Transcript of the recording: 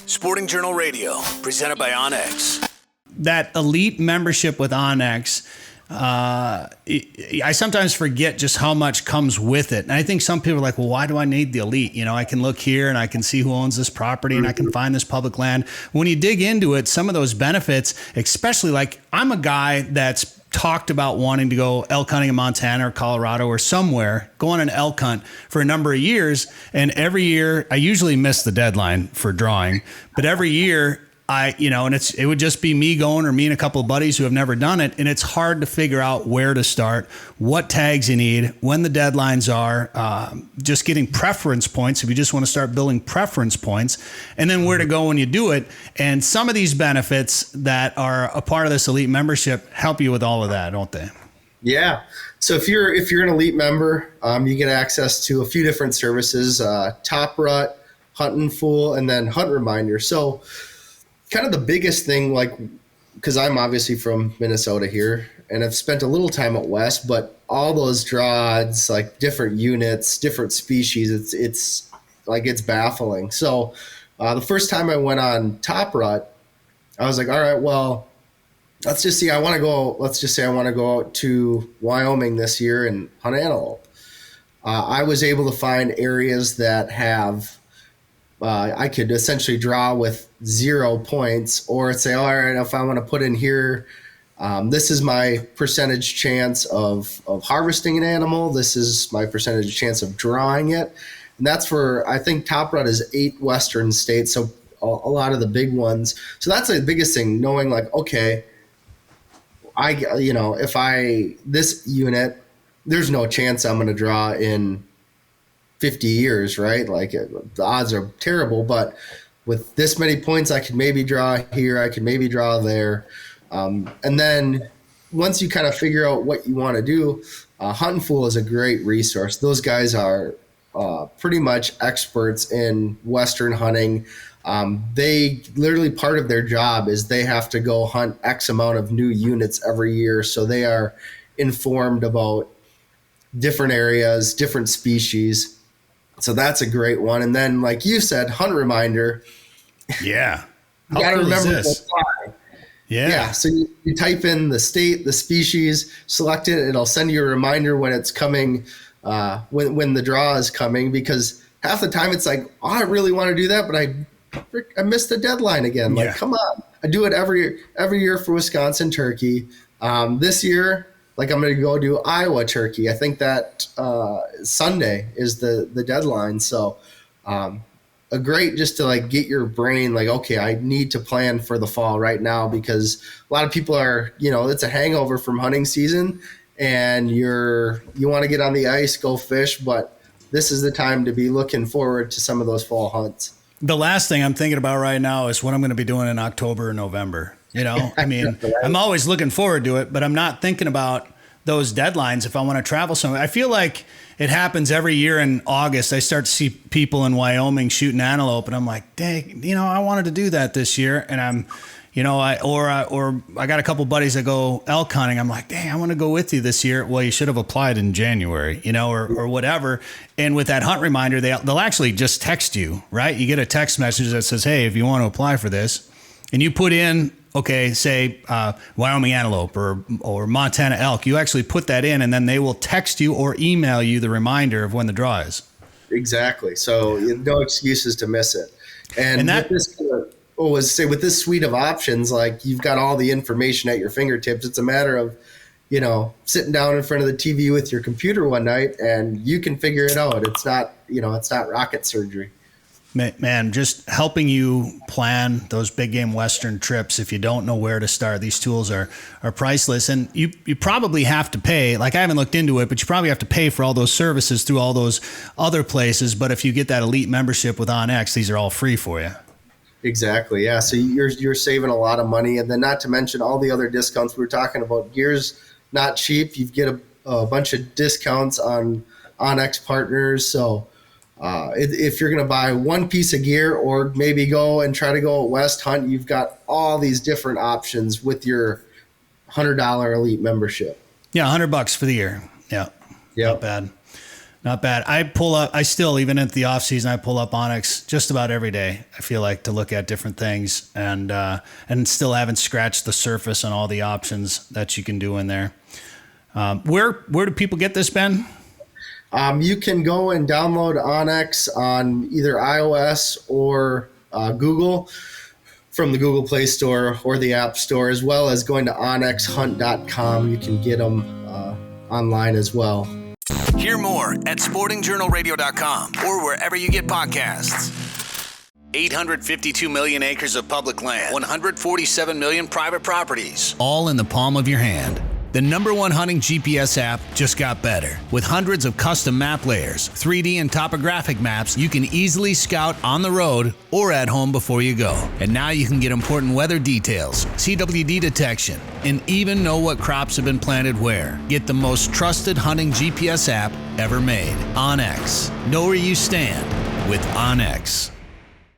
Sporting Journal Radio, presented by OnX. That elite membership with OnX, I sometimes forget just how much comes with it. And I think some people are like, well, why do I need the elite? You know, I can look here and I can see who owns this property and I can find this public land. When you dig into it, some of those benefits, especially like I'm a guy that's talked about wanting to go elk hunting in Montana or Colorado or somewhere, go on an elk hunt for a number of years. And every year I usually miss the deadline for drawing, but every year it would just be me going or me and a couple of buddies who have never done it. And it's hard to figure out where to start, what tags you need, when the deadlines are, just getting preference points if you just want to start building preference points, and then where to go when you do it. And some of these benefits that are a part of this elite membership help you with all of that, don't they? Yeah. So if you're an elite member, you get access to a few different services, Top Rut, Hunt and Fool, and then Hunt Reminder. So kind of the biggest thing, like, because I'm obviously from Minnesota here and I've spent a little time out west, but all those draws, like different units, different species, it's baffling. So the first time I went on Top Rut, I was like, all right, well, let's just say I want to go out to Wyoming this year and hunt antelope. I was able to find areas that have I could essentially draw with 0 points, or say, all right, if I want to put in here, this is my percentage chance of harvesting an animal. This is my percentage chance of drawing it. And that's for, I think Top Rut is 8 Western states. So a lot of the big ones. So that's the biggest thing, knowing like, okay, this unit, there's no chance I'm going to draw in 50 years, right? Like the odds are terrible, but with this many points, I could maybe draw here, I could maybe draw there. And then once you kind of figure out what you want to do, Hunt and Fool is a great resource. Those guys are pretty much experts in Western hunting. They literally, part of their job is they have to go hunt X amount of new units every year. So they are informed about different areas, different species. So that's a great one. And then, like you said, Hunt Reminder. Yeah. You got to remember to apply. Yeah. So you type in the state, the species, select it. It'll send you a reminder when it's coming, when the draw is coming, because half the time it's like, oh, I really want to do that, but I missed the deadline again. Like, come on. I do it every year for Wisconsin turkey. This year, like, I'm going to go do Iowa turkey. I think that Sunday is the deadline. So a great, just to like get your brain like, okay, I need to plan for the fall right now, because a lot of people are, it's a hangover from hunting season and you want to get on the ice, go fish, but this is the time to be looking forward to some of those fall hunts. The last thing I'm thinking about right now is what I'm going to be doing in October or November. I mean, I'm always looking forward to it, but I'm not thinking about those deadlines if I want to travel somewhere. I feel like it happens every year in August. I start to see people in Wyoming shooting antelope, and I'm like, dang, I wanted to do that this year. And I'm, I got a couple buddies that go elk hunting. I'm like, dang, I want to go with you this year. Well, you should have applied in January, or whatever. And with that Hunt Reminder, they'll actually just text you, right? You get a text message that says, hey, if you want to apply for this, and you put in, okay, say Wyoming antelope or Montana elk, you actually put that in, and then they will text you or email you the reminder of when the draw is. Exactly. So no excuses to miss it. And with this suite of options, like, you've got all the information at your fingertips. It's a matter of, sitting down in front of the TV with your computer one night and you can figure it out. It's not, it's not rocket surgery. Man, just helping you plan those big game Western trips. If you don't know where to start, these tools are priceless. And you probably have to pay, like, I haven't looked into it, but you probably have to pay for all those services through all those other places. But if you get that elite membership with OnX, these are all free for you. Exactly. Yeah. So you're saving a lot of money. And then, not to mention all the other discounts we were talking about. Gear's not cheap. You get a bunch of discounts on OnX partners. So if you're going to buy one piece of gear, or maybe go and try to go west hunt, you've got all these different options with your $100 elite membership. Yeah, $100 for the year. Yeah, not bad. Not bad. I still, even at the off season, I pull up OnX just about every day. I feel like to look at different things and still haven't scratched the surface on all the options that you can do in there. Where do people get this, Ben? You can go and download OnX on either iOS or Google from the Google Play Store or the App Store, as well as going to onxhunt.com. You can get them online as well. Hear more at sportingjournalradio.com or wherever you get podcasts. 852 million acres of public land, 147 million private properties, all in the palm of your hand. The #1 hunting GPS app just got better. With hundreds of custom map layers, 3D and topographic maps, you can easily scout on the road or at home before you go. And now you can get important weather details, CWD detection, and even know what crops have been planted where. Get the most trusted hunting GPS app ever made. OnX. Know where you stand with OnX.